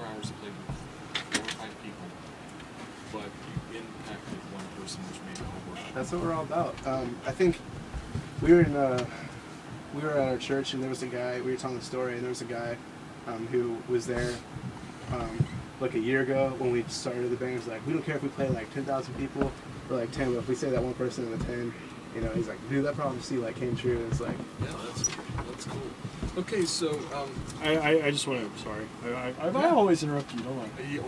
hours, you played with 4 or 5 people, but you impacted one person, which made it all work. That's what we're all about. I think we were at our church, and there was a guy, we were telling the story, and there was a guy who was there like a year ago when we started the band. He was like, we don't care if we play like 10,000 people or like 10, but if we say that one person in the 10, you know, he's like, dude, that prophecy like came true. And it's like, yeah, that's cool. Okay, so I just want to, sorry, I always interrupt you, don't I? you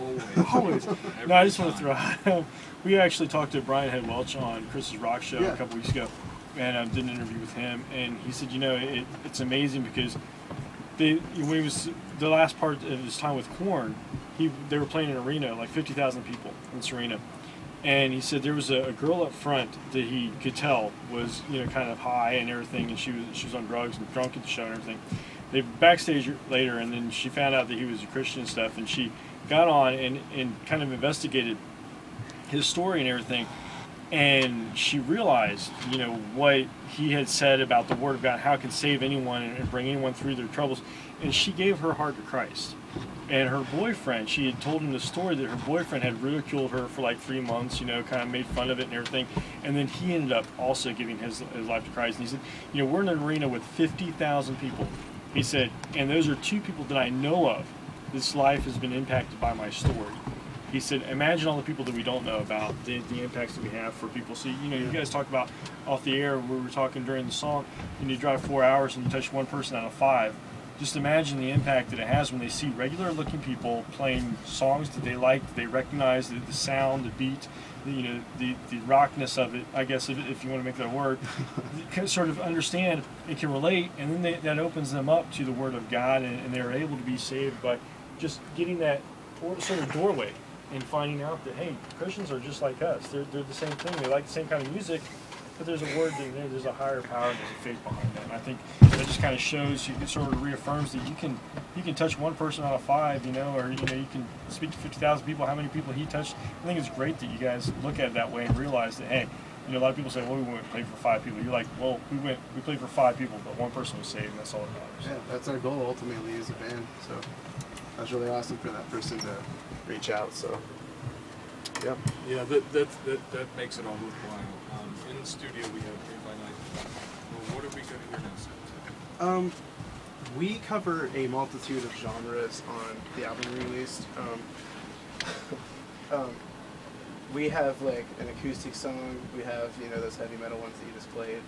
Always. No, I just want to throw out, we actually talked to Brian Head Welch on Chris's Rock Show a couple weeks ago, and did an interview with him, and he said, you know, it's amazing because when he was the last part of his time with Korn, they were playing an arena, like 50,000 people in this arena. And he said there was a girl up front that he could tell was, you know, kind of high and everything, and she was on drugs and drunk at the show and everything. They backstage later, and then she found out that he was a Christian and stuff, and she got on and kind of investigated his story and everything, and she realized, you know, what he had said about the Word of God, how it can save anyone and bring anyone through their troubles, and she gave her heart to Christ. And her boyfriend, she had told him the story that her boyfriend had ridiculed her for like 3 months, you know, kind of made fun of it and everything. And then he ended up also giving his life to Christ. And he said, you know, we're in an arena with 50,000 people. He said, and those are 2 people that I know of. This life has been impacted by my story. He said, imagine all the people that we don't know about, the impacts that we have for people. So, you know, you guys talked about off the air, we were talking during the song, and you drive 4 hours and you touch 1 person out of 5. Just imagine the impact that it has when they see regular-looking people playing songs that they like, that they recognize, the sound, the beat, the rockness of it, I guess, if you want to make that a word, can sort of understand and can relate, and then that opens them up to the Word of God, and they're able to be saved by just getting that sort of doorway and finding out that, hey, Christians are just like us. They're the same thing. They like the same kind of music, but there's a word in there, there's a higher power, there's a faith behind that. And I think that just kind of shows, it sort of reaffirms that you can touch 1 person out of 5, you know, or, you know, you can speak to 50,000 people, how many people he touched. I think it's great that you guys look at it that way and realize that, hey, you know, a lot of people say, well, we went and played for 5 people. You're like, well, we played for 5 people, but 1 person was saved, and that's all that matters. yeah, that's our goal ultimately as a band. So that's really awesome for that person to reach out. So, yep. Yeah, that makes it all worthwhile. In the studio, we have 3 by 9. Well, what are we going to hear next? We cover a multitude of genres on the album we released. We have like an acoustic song. We have, you know, those heavy metal ones that you just played.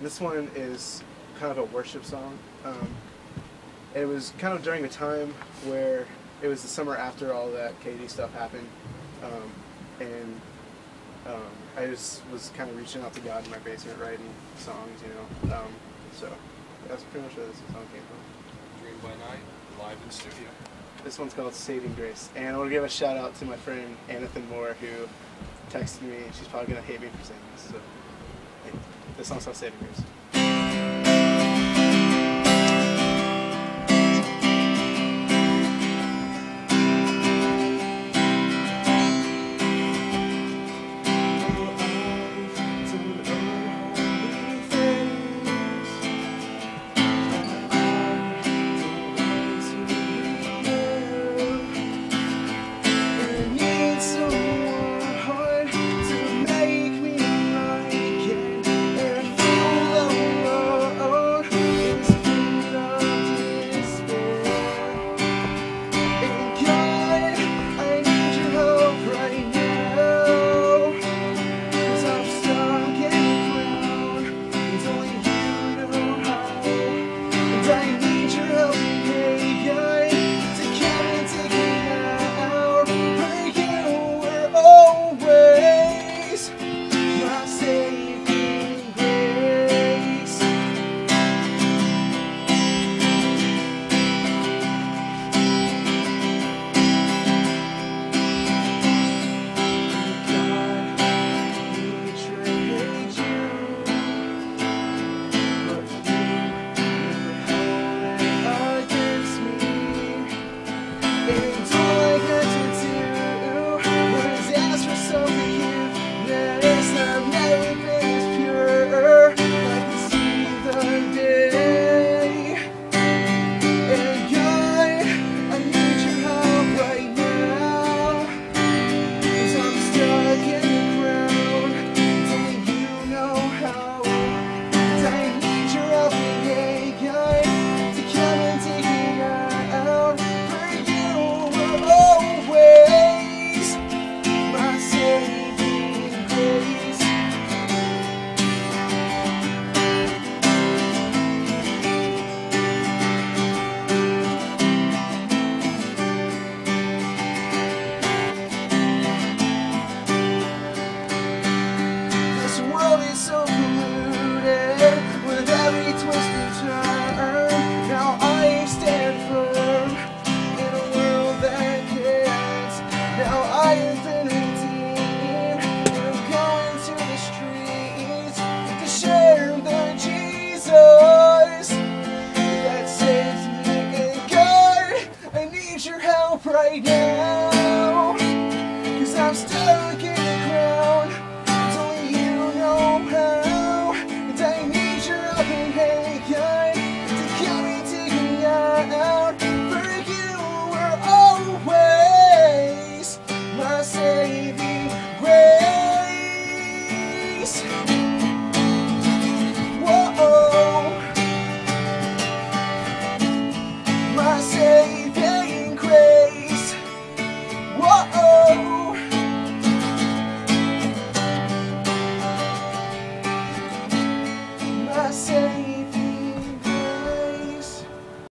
This one is kind of a worship song. It was kind of during a time where it was the summer after all that KD stuff happened, and I just was kind of reaching out to God in my basement writing songs, you know. So that's pretty much where this song came from. 3 by 9, live in studio. This one's called Saving Grace. And I want to give a shout out to my friend Anathan Moore, who texted me. She's probably going to hate me for saying this. So, hey, this song's called Saving Grace. right now.